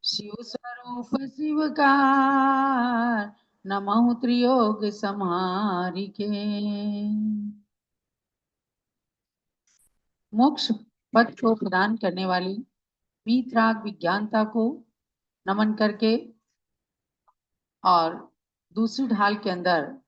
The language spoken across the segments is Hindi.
शिव स्वरूप शिवकार, नमः त्रियोग समारिके। मोक्ष पथ को प्रदान करने वाली वीतराग विज्ञानता को नमन करके और दूसरी ढाल के अंदर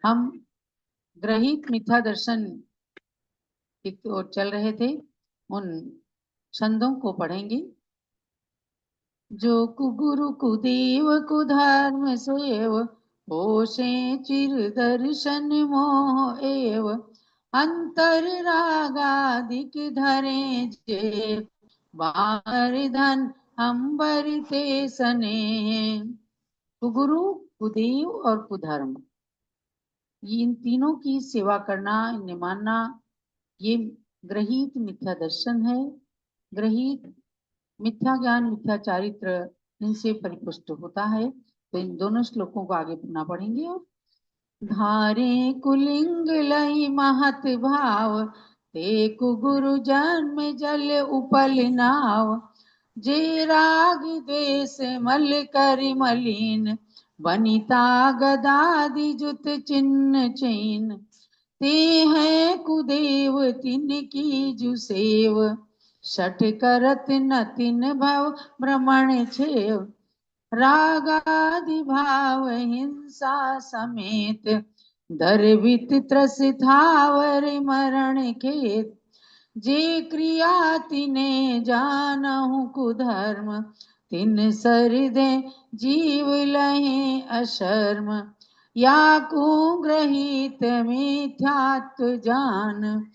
हम ग्रहित मिथ्या दर्शन की ओर चल रहे थे। उन छंदों को पढ़ेंगे। जो कुगुरु कुदेव कुधर्म सेव, होशे चिर दर्शन मोह एव, अंतर रागादिक धरे जे, बाहर धन अंबर ते सने। कुगुरु कुदेव और कुधर्म, ये इन तीनों की सेवा करना, इन्हें मानना, ये ग्रहित मिथ्या दर्शन है। ग्रहित मिथ्या ज्ञान, मिथ्या चारित्र इनसे परिपुष्ट होता है। तो इन दोनों श्लोकों को आगे पुनः पढ़ेंगे। और धारे कुलिंग लई महत भाव, ते कुगुरु जन्म जल उपल नाव, जे राग द्वेष मल कर मलिन, बनिता गदादि जुत चिन्ह चैन, ते हैं कुदेव तिन की जुसेव, शठ करत न तिन भव भ्रमण छेव, रागादि भाव हिंसा समेत, दर्वित त्रसिथावर मरण खेत, जे क्रिया तिने जानहु कुधर्म, तिन सरदे जीव लहे अशर्म, या कुग्रहित मिथ्यात्व जान,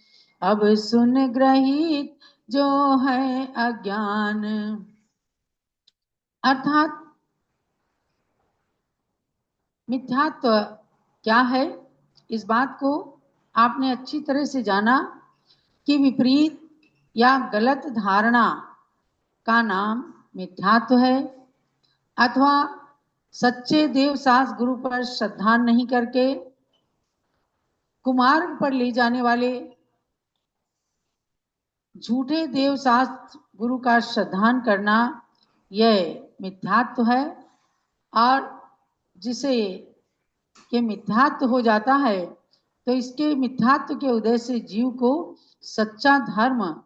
अब सुन ग्रहित जो है अज्ञान। अर्थात मिथ्यात्व क्या है, इस बात को आपने अच्छी तरह से जाना कि विपरीत या गलत धारणा का नाम मिथ्यात्व है, अथवा सच्चे देवसास गुरु पर श्रद्धा नहीं करके कुमार्ग पर ले जाने वाले झूठे देवशास्त्र गुरु का श्रद्धान करना, यह मिथ्यात्व है। और जिसे के मिथ्यात्व हो जाता है तो इसके मिथ्यात्व के उदय से जीव को सच्चा धर्म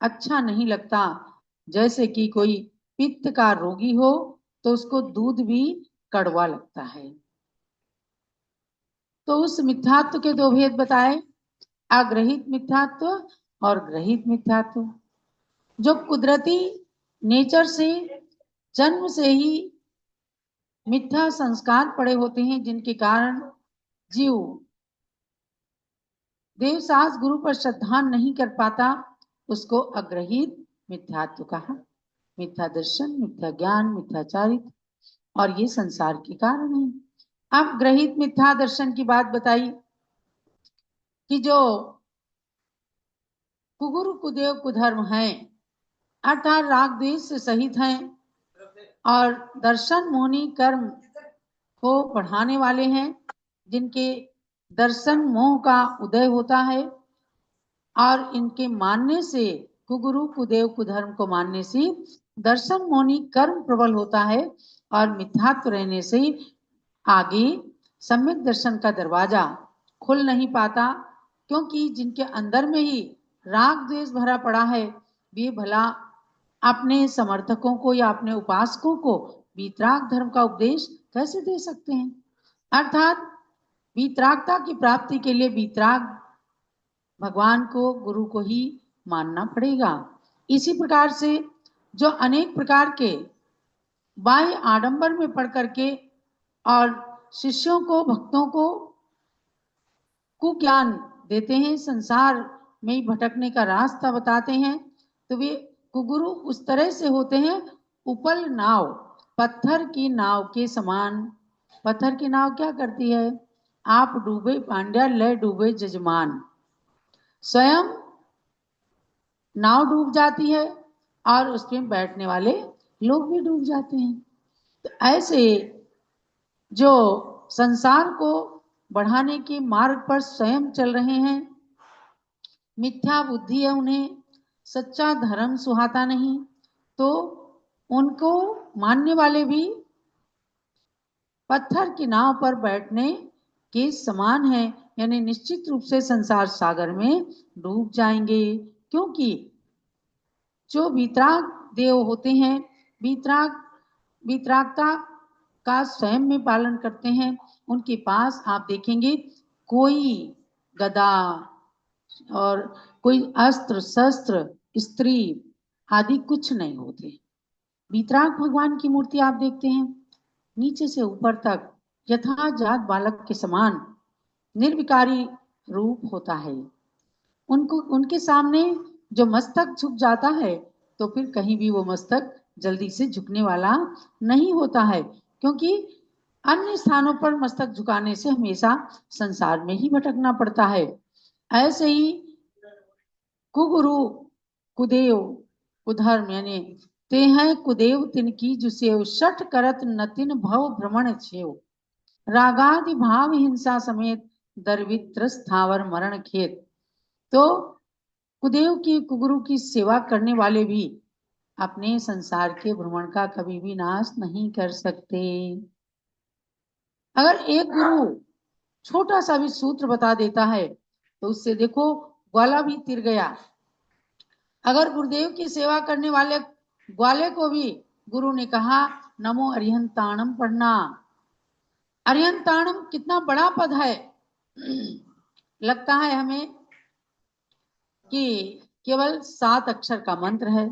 अच्छा नहीं लगता। जैसे कि कोई पित्त का रोगी हो तो उसको दूध भी कड़वा लगता है। तो उस मिथ्यात्व के दो भेद बताए, अग्रहित मिथ्यात्व और ग्रहित मिथ्यात्व। जो कुदरती नेचर से जन्म से ही मिथ्या संस्कार पड़े होते हैं, जिनके कारण जीव देवसास गुरु पर श्रद्धा नहीं कर पाता, उसको अग्रहित मिथ्यात्व कहा। मिथ्या दर्शन, मिथ्या ज्ञान, मिथ्याचारित्र, और ये संसार के कारण है। अब ग्रहित मिथ्या दर्शन की बात बताई कि जो कुगुरु कुदेव कुधर्म है, अर्थात राग द्वेष से सहित हैं और दर्शन मोहनी कर्म को बढ़ाने वाले हैं, जिनके दर्शन मोह का उदय होता है, और इनके मानने से, कुगुरु कुदेव कुधर्म को मानने से दर्शन मोहनी कर्म प्रबल होता है, और मिथ्यात्व रहने से आगे सम्यक दर्शन का दरवाजा खुल नहीं पाता। क्योंकि जिनके अंदर में ही राग द्वेष भरा पड़ा है, वे भला अपने समर्थकों को या अपने उपासकों को वीतराग धर्म का उपदेश कैसे दे सकते हैं। अर्थात वीतरागता की प्राप्ति के लिए वीतराग भगवान को, गुरु को ही मानना पड़ेगा। इसी प्रकार से जो अनेक प्रकार के बाह्य आडंबर में पढ़ करके और शिष्यों को, भक्तों को कुज्ञान देते हैं, संसार में ही भटकने का रास्ता बताते हैं, तो वे कुगुरु उस तरह से होते हैं, उपल नाव, पत्थर की नाव के समान। पत्थर की नाव क्या करती है? आप डूबे पांड्या, ले डूबे जजमान। स्वयं नाव डूब जाती है और उसमें बैठने वाले लोग भी डूब जाते हैं। तो ऐसे जो संसार को बढ़ाने के मार्ग पर स्वयं चल रहे हैं, मिथ्या बुद्धि है उन्हें, सच्चा धर्म सुहाता नहीं, तो उनको मानने वाले भी पत्थर की नाव पर बैठने के समान है, यानी निश्चित रूप से संसार सागर में डूब जाएंगे। क्योंकि जो वीतराग देव होते हैं, वीतरागता का स्वयं में पालन करते हैं, उनके पास आप देखेंगे कोई गदा और कोई अस्त्र शस्त्र स्त्री आदि कुछ नहीं होते। वीतराग भगवान की मूर्ति आप देखते हैं, नीचे से ऊपर तक यथाजात बालक के समान निर्विकारी रूप होता है। उनको उनके सामने जो मस्तक झुक जाता है तो फिर कहीं भी वो मस्तक जल्दी से झुकने वाला नहीं होता है, क्योंकि अन्य स्थानों पर मस्तक झुकाने से हमेशा संसार में ही भटकना पड़ता है। ऐसे ही कुगुरु कुदेव कुधर्म, यानी ते हैं कुदेव तिनकी जुसेव शठ करत नतिन भव भ्रमण छेव रागादि भाव हिंसा समेत दरवित्र स्थावर मरण खेत। तो कुदेव की कुगुरु की सेवा करने वाले भी अपने संसार के भ्रमण का कभी भी नाश नहीं कर सकते। अगर एक गुरु छोटा सा भी सूत्र बता देता है तो उससे देखो ग्वाला भी तिर गया। अगर गुरुदेव की सेवा करने वाले ग्वाले को भी गुरु ने कहा नमो अरिहंताणम पढ़ना, अरिहंताणम कितना बड़ा पद है। लगता है हमें कि केवल 7 अक्षर का मंत्र है,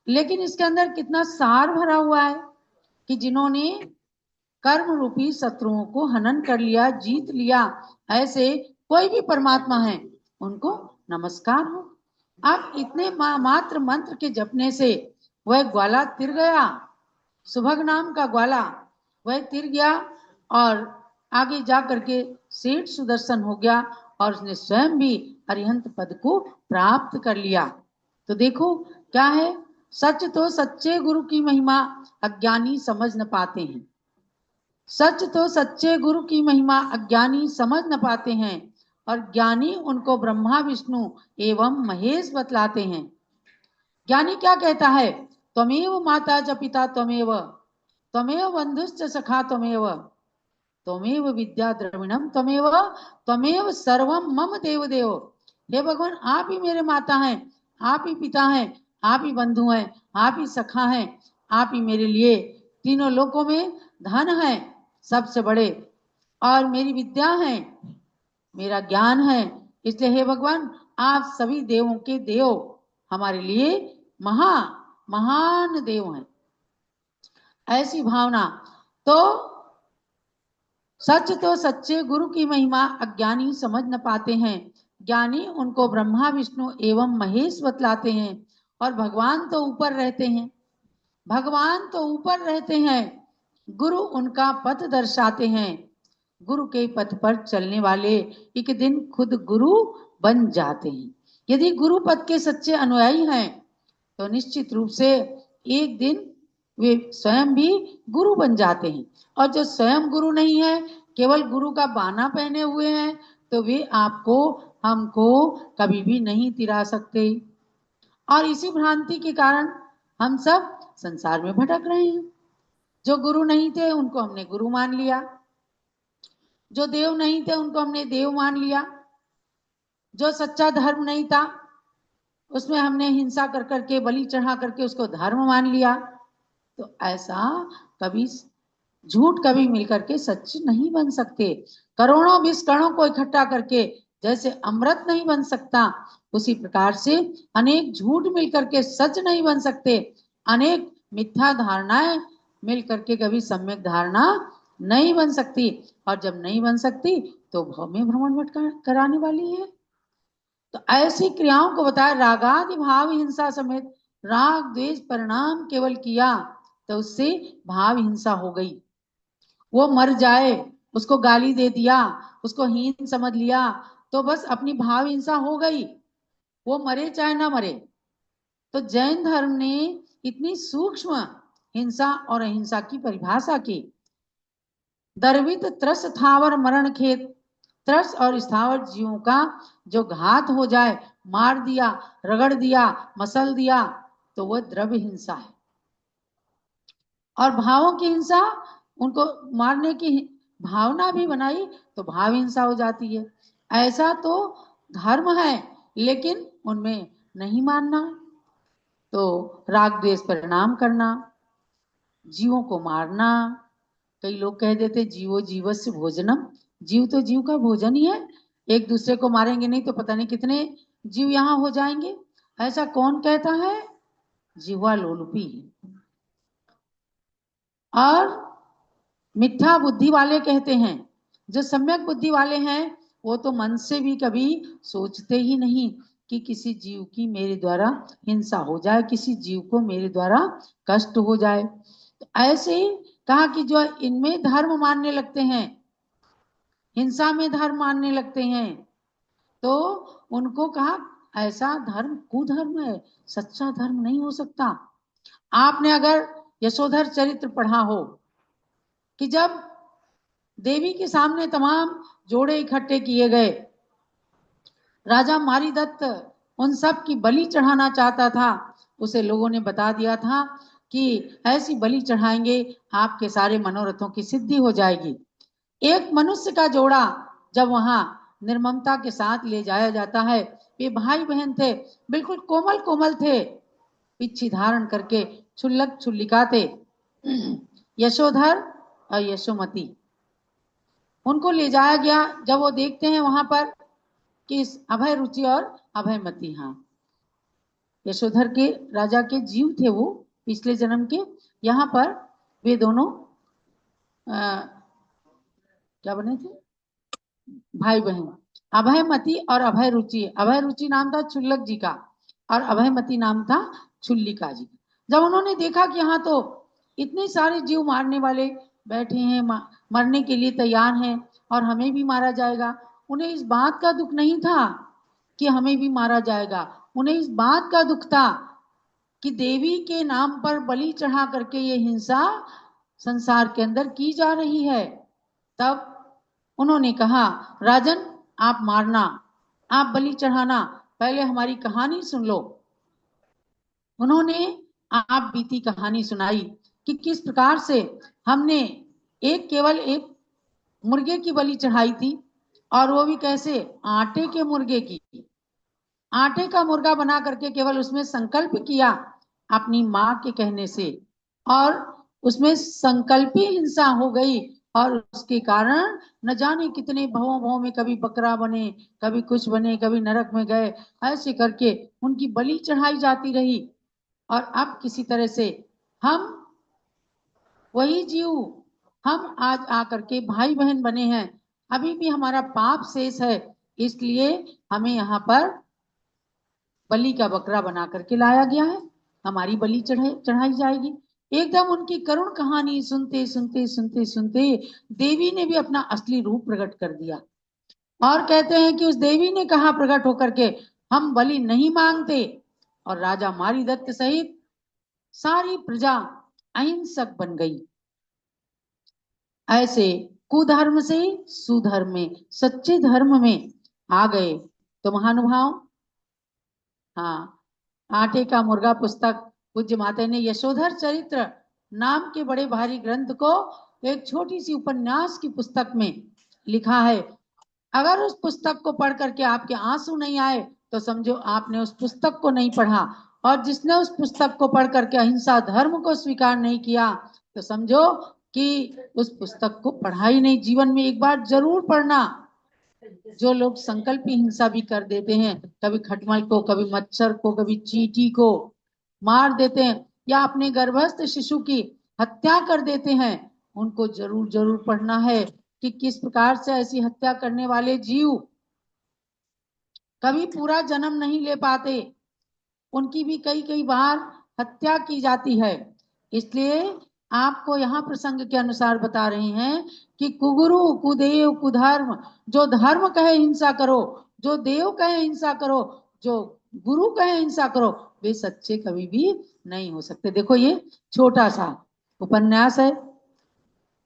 लेकिन इसके अंदर कितना सार भरा हुआ है कि जिन्होंने कर्म रूपी शत्रुओं को हनन कर लिया, जीत लिया, ऐसे कोई भी परमात्मा है उनको नमस्कार हो। अब इतने मात्र मंत्र के जपने से वह ग्वाला तिर गया, सुभग नाम का ग्वाला वह तिर गया और आगे जा करके सेठ सुदर्शन हो गया और उसने स्वयं भी अरिहंत पद को प्राप्त कर लिया। तो देखो क्या है, सच तो सच्चे गुरु की महिमा अज्ञानी समझ न पाते हैं। सच तो सच्चे गुरु की महिमा अज्ञानी समझ न पाते हैं और ज्ञानी उनको ब्रह्मा विष्णु एवं महेश बतलाते हैं। ज्ञानी क्या कहता है, त्वमेव माता च पिता त्वमेव, त्वमेव बंधुश्च सखा त्वमेव, त्वमेव विद्या द्रविणम त्वमेव, त्वमेव सर्वम मम देव देव। हे भगवान आप ही मेरे माता हैं, आप ही पिता हैं, आप ही बंधु हैं, आप ही सखा हैं, आप ही मेरे लिए तीनों लोकों में धन है सबसे बड़े, और मेरी विद्या है, मेरा ज्ञान है। इसलिए हे भगवान आप सभी देवों के देव हमारे लिए महान देव हैं, ऐसी भावना। तो सच तो सच्चे गुरु की महिमा अज्ञानी समझ न पाते हैं, ज्ञानी उनको ब्रह्मा विष्णु एवं महेश बतलाते हैं। और भगवान तो ऊपर रहते हैं, भगवान तो ऊपर रहते हैं, गुरु उनका पथ दर्शाते हैं। गुरु के पथ पर चलने वाले एक दिन खुद गुरु बन जाते हैं। यदि गुरु पथ के सच्चे अनुयायी हैं तो निश्चित रूप से एक दिन वे स्वयं भी गुरु बन जाते हैं। और जो स्वयं गुरु नहीं है, केवल गुरु का बाना पहने हुए हैं, तो वे आपको हमको कभी भी नहीं तिरा सकते। और इसी भ्रांति के कारण हम सब संसार में भटक रहे हैं। जो गुरु नहीं थे उनको हमने गुरु मान लिया, जो देव नहीं थे उनको हमने देव मान लिया, जो सच्चा धर्म नहीं था उसमें हमने हिंसा कर करके बलि चढ़ा करके उसको धर्म मान लिया। तो ऐसा कभी झूठ कभी मिलकर के सच नहीं बन सकते। करोड़ों 20 कणों को इकट्ठा करके जैसे अमृत नहीं बन सकता, उसी प्रकार से अनेक झूठ मिलकर के सच नहीं बन सकते, अनेक मिथ्या धारणाएं मिलकर के कभी सम्यक धारणा नहीं बन सकती। और जब नहीं बन सकती तो भव में भ्रमण भटका कराने वाली है। तो ऐसी क्रियाओं को बताया, रागादि भाव हिंसा समेत, राग द्वेष परिणाम केवल किया तो उससे भाव हिंसा हो गई। वो मर जाए, उसको गाली दे दिया, उसको हीन समझ लिया, तो बस अपनी भाव हिंसा हो गई, वो मरे चाहे ना मरे। तो जैन धर्म ने इतनी सूक्ष्म हिंसा और अहिंसा की परिभाषा की। दर्वित त्रस स्थावर मरण खेत, त्रस और स्थावर जीवों का जो घात हो जाए, मार दिया, रगड़ दिया, मसल दिया, तो वह द्रव्य हिंसा है। और भावों की हिंसा, उनको मारने की भावना भी बनाई तो भाव हिंसा हो जाती है। ऐसा तो धर्म है, लेकिन उनमें नहीं मानना, तो राग द्वेष परिणाम करना, जीवों को मारना। कई लोग कह देते जीवो जीवस्य भोजनम, जीव तो जीव का भोजन ही है, एक दूसरे को मारेंगे नहीं तो पता नहीं कितने जीव यहाँ हो जाएंगे। ऐसा कौन कहता है? जीवा लोलुपी। और मिथ्या बुद्धि वाले कहते हैं, जो सम्यक बुद्धि वाले हैं वो तो मन से भी कभी सोचते ही नहीं कि किसी जीव की मेरे द्वारा हिंसा हो जाए, किसी जीव को मेरे द्वारा कष्ट हो जाए। तो ऐसे ही कहा कि जो इनमें धर्म मानने लगते हैं, हिंसा में धर्म मानने लगते हैं, तो उनको कहा ऐसा धर्म कुधर्म है, सच्चा धर्म नहीं हो सकता। आपने अगर यशोधर चरित्र पढ़ा हो कि जब देवी के सामने तमाम जोड़े इकट्ठे किए गए, राजा मारीदत्त उन सब की बलि चढ़ाना चाहता था। उसे लोगों ने बता दिया था कि ऐसी बलि चढ़ाएंगे आपके सारे मनोरथों की सिद्धि हो जाएगी। एक मनुष्य का जोड़ा जब वहां निर्ममता के साथ ले जाया जाता है, वे भाई बहन थे, बिल्कुल कोमल कोमल थे, पिच्छी धारण करके छुल्लक छुल्लिका थे, यशोधर और यशोमती। उनको ले जाया गया। जब वो देखते हैं वहां पर कि अभय रुचि और अभयमती, हाँ यशोधर के राजा के जीव थे वो पिछले जन्म के, यहाँ पर वे दोनों क्या बने थे? भाई बहन, अभयमती और अभय रुचि। अभय रुचि नाम था छुल्लक जी का और अभयमती नाम था छुल्लिका जी। जब उन्होंने देखा कि यहाँ तो इतने सारे जीव मारने वाले बैठे हैं, मरने के लिए तैयार हैं और हमें भी मारा जाएगा, उन्हें इस बात का दुख नहीं था कि हमें भी मारा जाएगा, उन्हें इस बात का दुख था कि देवी के नाम पर बलि चढ़ा करके ये हिंसा संसार के अंदर की जा रही है। तब उन्होंने कहा राजन आप मारना, आप बलि चढ़ाना, पहले हमारी कहानी सुन लो। उन्होंने आप बीती कहानी सुनाई कि किस प्रकार से हमने केवल एक मुर्गे की बलि चढ़ाई थी, और वो भी कैसे, आटे के मुर्गे की। आटे का मुर्गा बना करके केवल उसमें संकल्प किया अपनी माँ के कहने से, और उसमें संकल्पी हिंसा हो गई, और उसके कारण न जाने कितने भवों भवों में कभी बकरा बने, कभी कुछ बने, कभी नरक में गए, ऐसे करके उनकी बलि चढ़ाई जाती रही। और अब किसी तरह से हम वही जीव, हम आज आकर के भाई बहन बने हैं, अभी भी हमारा पाप शेष है, इसलिए हमें यहाँ पर बलि का बकरा बना करके लाया गया है, हमारी बलि चढ़ाई जाएगी। एकदम उनकी करुण कहानी सुनते सुनते सुनते सुनते देवी ने भी अपना असली रूप प्रकट कर दिया, और कहते हैं कि उस देवी ने कहा प्रकट होकर के हम बलि नहीं मांगते, और राजा मारीदत्त सहित सारी प्रजा अहिंसक बन गई। ऐसे कुधर्म से सुधर्म में, सच्चे धर्म में आ गए। तो महानुभाव, हाँ, आटे का मुर्गा पुस्तक पूज्य माता ने यशोधर चरित्र नाम के बड़े भारी ग्रंथ को एक छोटी सी उपन्यास की पुस्तक में लिखा है। अगर उस पुस्तक को पढ़ करके आपके आंसू नहीं आए तो समझो आपने उस पुस्तक को नहीं पढ़ा, और जिसने उस पुस्तक को पढ़ करके अहिंसा धर्म को स्वीकार नहीं किया तो समझो कि उस पुस्तक को पढ़ा ही नहीं। जीवन में एक बार जरूर पढ़ना। जो लोग संकल्पी हिंसा भी कर देते हैं, कभी खटमल को, कभी मच्छर को, कभी चींटी को मार देते हैं, या अपने गर्भस्थ शिशु की हत्या कर देते हैं, उनको जरूर जरूर पढ़ना है कि किस प्रकार से ऐसी हत्या करने वाले जीव कभी पूरा जन्म नहीं ले पाते, उनकी भी कई कई बार हत्या की जाती है। इसलिए आपको यहाँ प्रसंग के अनुसार बता रहे हैं कि कुगुरु कुदेव कुधर्म, जो धर्म कहे हिंसा करो, जो देव कहे हिंसा करो, जो गुरु कहे हिंसा करो, वे सच्चे कभी भी नहीं हो सकते। देखो ये छोटा सा उपन्यास है,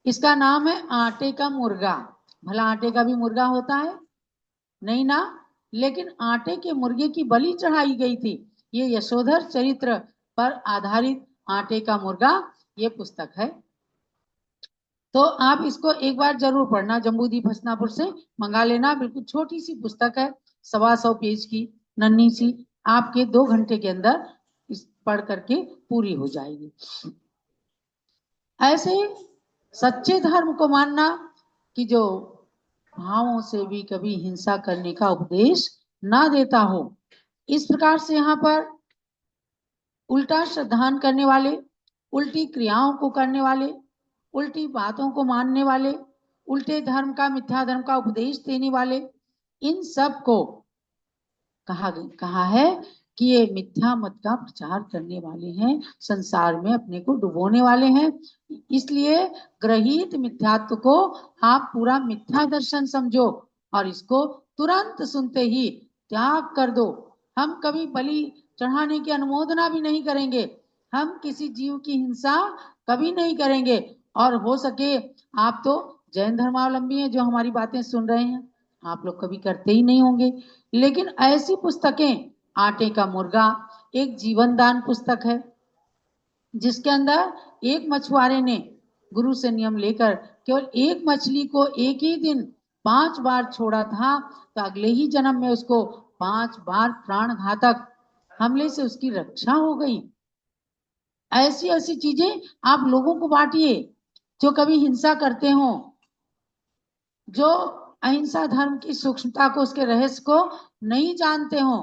इसका नाम है आटे का मुर्गा। भला आटे का भी मुर्गा होता है? नहीं ना, लेकिन आटे के मुर्गे की बलि चढ़ाई गई थी। ये यशोधर चरित्र पर आधारित आटे का मुर्गा ये पुस्तक है। तो आप इसको एक बार जरूर पढ़ना, जम्बूदीप हसनापुर से मंगा लेना। बिल्कुल छोटी सी पुस्तक है, 125 पेज की, नन्ही सी, आपके 2 घंटे के अंदर इस पढ़ करके पूरी हो जाएगी। ऐसे सच्चे धर्म को मानना कि जो भावों से भी कभी हिंसा करने का उपदेश ना देता हो। इस प्रकार से यहाँ पर उल्टा श्रद्धान करने वाले, उल्टी क्रियाओं को करने वाले, उल्टी बातों को मानने वाले, उल्टे धर्म का, मिथ्या धर्म का उपदेश देने वाले, इन सब को कहा है कि ये मिथ्या मत का प्रचार करने वाले हैं, संसार में अपने को डुबोने वाले हैं। इसलिए ग्रहित मिथ्यात्व को आप पूरा मिथ्या दर्शन समझो और इसको तुरंत सुनते ही त्याग कर दो। हम कभी बलि चढ़ाने की अनुमोदना भी नहीं करेंगे, हम किसी जीव की हिंसा कभी नहीं करेंगे। और हो सके, आप तो जैन धर्मावलंबी हैं जो हमारी बातें सुन रहे हैं, आप लोग कभी करते ही नहीं होंगे। लेकिन ऐसी पुस्तकें, आटे का मुर्गा एक जीवन दान पुस्तक है, जिसके अंदर एक मछुआरे ने गुरु से नियम लेकर केवल एक मछली को एक ही दिन 5 बार छोड़ा था, तो अगले ही जन्म में उसको 5 बार प्राण घातक हमले से उसकी रक्षा हो गई। ऐसी ऐसी चीजें आप लोगों को बांटिए जो कभी हिंसा करते हो, जो अहिंसा धर्म की सूक्ष्मता को, उसके रहस्य को नहीं जानते हो,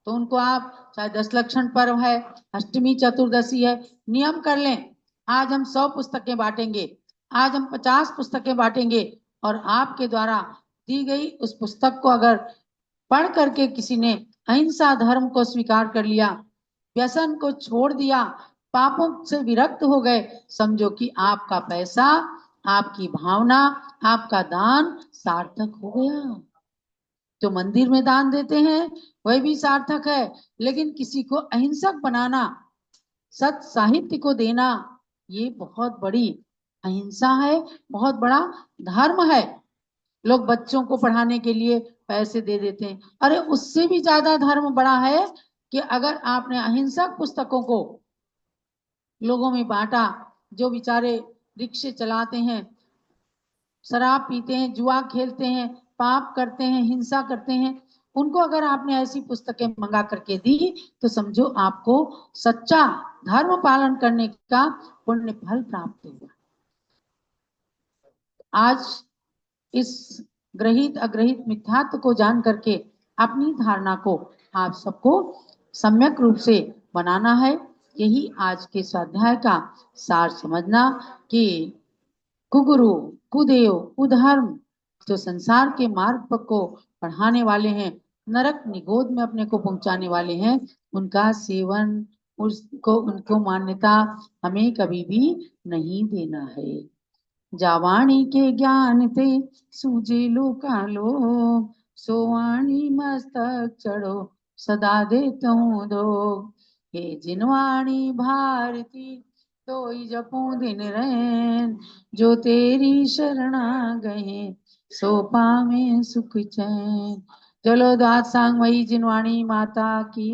तो उनको आप, चाहे 10 लक्षण पर्व है, अष्टमी चतुर्दशी है, नियम कर लें। आज हम 100 पुस्तकें बांटेंगे, आज हम 50 पुस्तकें बांटेंगे, और आपके द्वारा दी गई उस पुस्तक को अगर पढ़ करके किसी ने अहिंसा धर्म को स्वीकार कर लिया, व्यसन को छोड़ दिया, पापों से विरक्त हो गए, समझो कि आपका पैसा, आपकी भावना, आपका दान सार्थक हो गया। जो मंदिर में दान देते हैं वह भी सार्थक है, लेकिन किसी को अहिंसक बनाना, सत साहित्य को देना, ये बहुत बड़ी अहिंसा है, बहुत बड़ा धर्म है। लोग बच्चों को पढ़ाने के लिए पैसे दे देते हैं, अरे उससे भी ज्यादा धर्म बड़ा है कि अगर आपने अहिंसक पुस्तकों को लोगों में बांटा। जो बेचारे रिक्शे चलाते हैं, शराब पीते हैं, जुआ खेलते हैं, पाप करते हैं, हिंसा करते हैं, उनको अगर आपने ऐसी पुस्तकें मंगा करके दी, तो समझो आपको सच्चा धर्म पालन करने का पुण्य फल प्राप्त होगा। आज इस ग्रहित अग्रहित मिथ्यात्व को जान करके अपनी धारणा को आप सबको सम्यक रूप से बनाना है। यही आज के स्वाध्याय का सार समझना कि कुगुरु, कुदेव, कुधर्म जो संसार के मार्ग को पढ़ाने वाले हैं, नरक निगोद में अपने को पहुंचाने वाले हैं, उनका सेवन, उसको, उनको मान्यता हमें कभी भी नहीं देना है। जावाणी के ज्ञान ते सूझे लोका लो, सोवाणी मस्तक चढ़ो सदा देता हूँ दो। हे जिनवाणी भारती तोई जपू दिन रैन, जो तेरी शरणा गए सो पावे सुख चैन। चलो दात सांग मई जिनवाणी माता की।